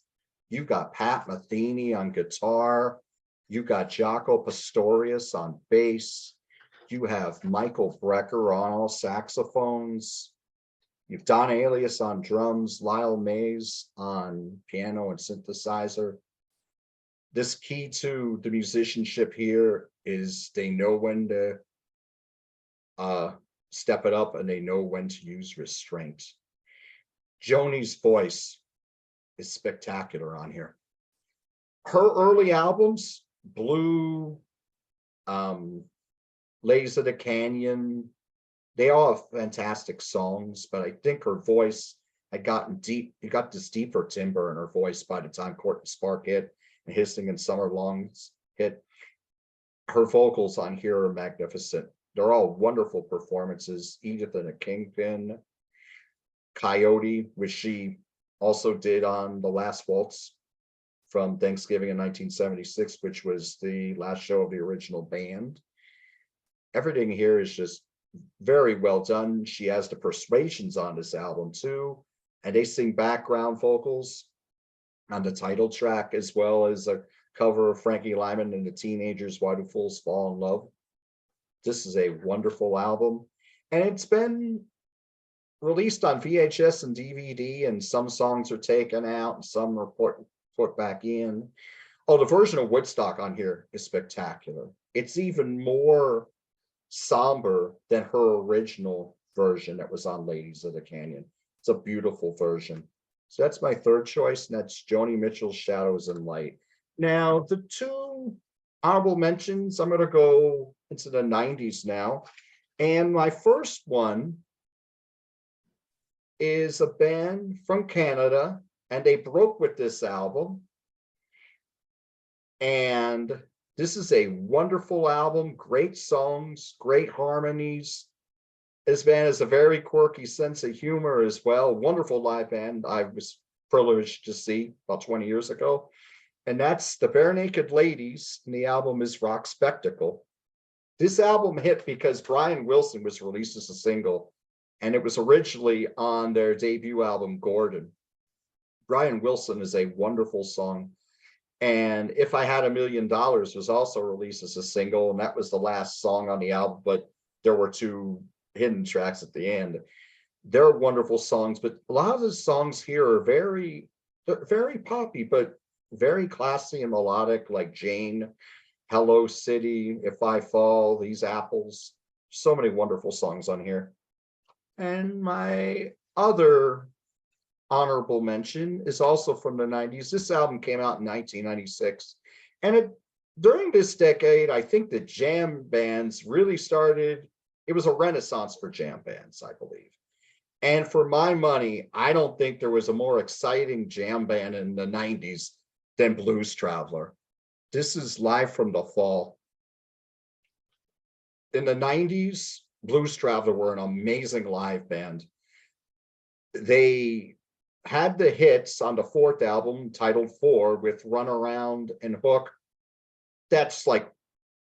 you got Pat Metheny on guitar, you got Jaco Pastorius on bass, you have Michael Brecker on all saxophones, you've Don Alias on drums, Lyle Mays on piano and synthesizer. This key to the musicianship here is they know when to step it up and they know when to use restraint. Joni's voice is spectacular on here. Her early albums, Blue, Ladies of the Canyon, they all have fantastic songs, but I think her voice had gotten deep. You got this deeper timbre in her voice by the time Court and Spark hit and Hissing and Summer Lawns hit. Her vocals on here are magnificent. They're all wonderful performances. Edith and a Kingpin, Coyote, which she also did on The Last Waltz from Thanksgiving in 1976, which was the last show of the original band. Everything here is just very well done. She has the Persuasions on this album too, and they sing background vocals on the title track, as well as a cover of Frankie Lyman and the Teenagers, Why Do Fools Fall in Love. This is a wonderful album, and it's been released on VHS and DVD, and some songs are taken out and some are put back in. Oh, the version of Woodstock on here is spectacular. It's even more somber than her original version that was on Ladies of the Canyon. It's a beautiful version. So that's my third choice, and that's Joni Mitchell's Shadows and Light. Now, the two honorable mentions, I'm going to go into the 90s now. And my first one is a band from Canada, and they broke with this album. And this is a wonderful album, great songs, great harmonies. This band has a very quirky sense of humor as well. Wonderful live band I was privileged to see about 20 years ago. And that's the Bare Naked Ladies, and the album is Rock Spectacle. This album hit because Brian Wilson was released as a single, and it was originally on their debut album, Gordon. Brian Wilson is a wonderful song. And If I Had $1 Million was also released as a single, and that was the last song on the album, but there were 2 hidden tracks at the end. They're wonderful songs, but a lot of the songs here are very poppy, but very classy and melodic, like Jane, Hello City, If I Fall, These Apples. So many wonderful songs on here. And my other honorable mention is also from the 90s. This album came out in 1996. And during this decade, I think the jam bands really started. It was a renaissance for jam bands, I believe. And for my money, I don't think there was a more exciting jam band in the 90s than Blues Traveler. This is Live from the Fall. In the 90s, Blues Traveler were an amazing live band. They had the hits on the 4th album, titled 4, with Run Around and Hook. That's like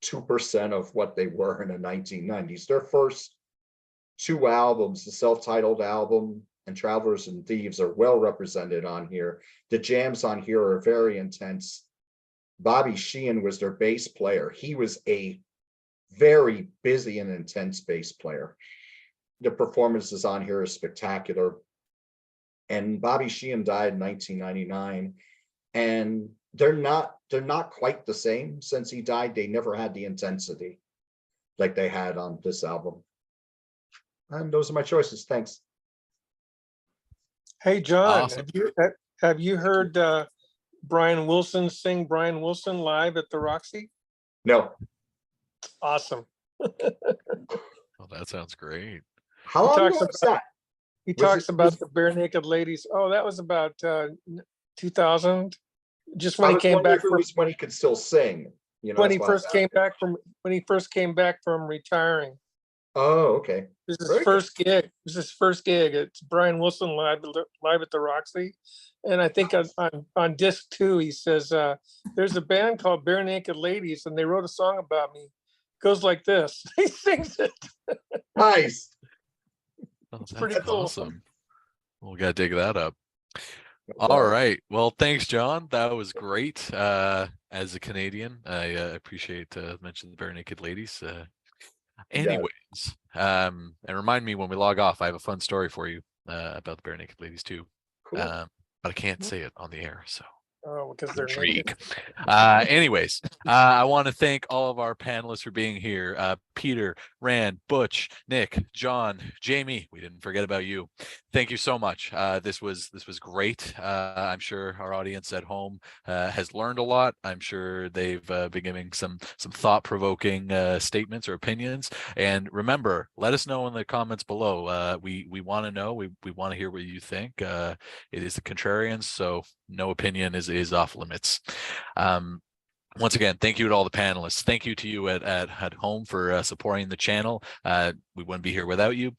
2% of what they were in the 1990s. Their first 2 albums, the self-titled album and Travelers and Thieves, are well represented on here. The jams on here are very intense. Bobby Sheehan was their bass player. He was a very busy and intense bass player. The performances on here are spectacular. And Bobby Sheehan died in 1999. And they're not quite the same since he died. They never had the intensity like they had on this album. And those are my choices. Thanks. Hey, John, Awesome. have you heard Brian Wilson sing Brian Wilson live at the Roxy? No. Awesome. Well, that sounds great. How long talks ago was that? He Was talks it- about was- the Bare Naked Ladies. Oh, that was about 2000. Just I when he was came wondering back if it from was when he could still sing. You know, when that's he why I first was came asking. back from retiring. Oh, okay. This is Very his good. first gig. This is his first gig. It's Brian Wilson live at the Roxy. And I think on disc 2, he says, there's a band called Bare Naked Ladies, and they wrote a song about me. It goes like this. He sings it. Nice. Oh, that's pretty cool. awesome. We'll gotta dig that up. Okay. All right. Well, thanks, John. That was great. As a Canadian, I appreciate mentioning the Bare Naked Ladies. You got it. Anyways, and remind me when we log off, I have a fun story for you about the Bare Naked Ladies too. Cool. But I can't say it on the air, so Oh, because they're intrigue. naked. Anyways, I want to thank all of our panelists for being here. Peter, Rand, Butch, Nick, John, Jamie. We didn't forget about you. Thank you so much. This was great. I'm sure our audience at home has learned a lot. I'm sure they've been giving some thought-provoking statements or opinions. And remember, let us know in the comments below. We want to know. We want to hear what you think. It is the Contrarians, so no opinion is off limits. Once again, thank you to all the panelists. Thank you to you at home for supporting the channel. We wouldn't be here without you.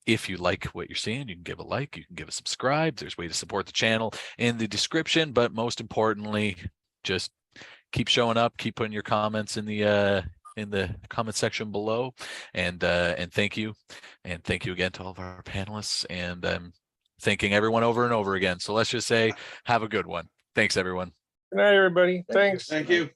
If you like what you're seeing, you can give a like, you can give a subscribe. There's a way to support the channel in the description, but most importantly, just keep showing up, keep putting your comments in the comment section below. And thank you. And thank you again to all of our panelists, and thanking everyone over and over again. So let's just say, have a good one. Thanks, everyone. Good night, everybody. Thanks. Thank you.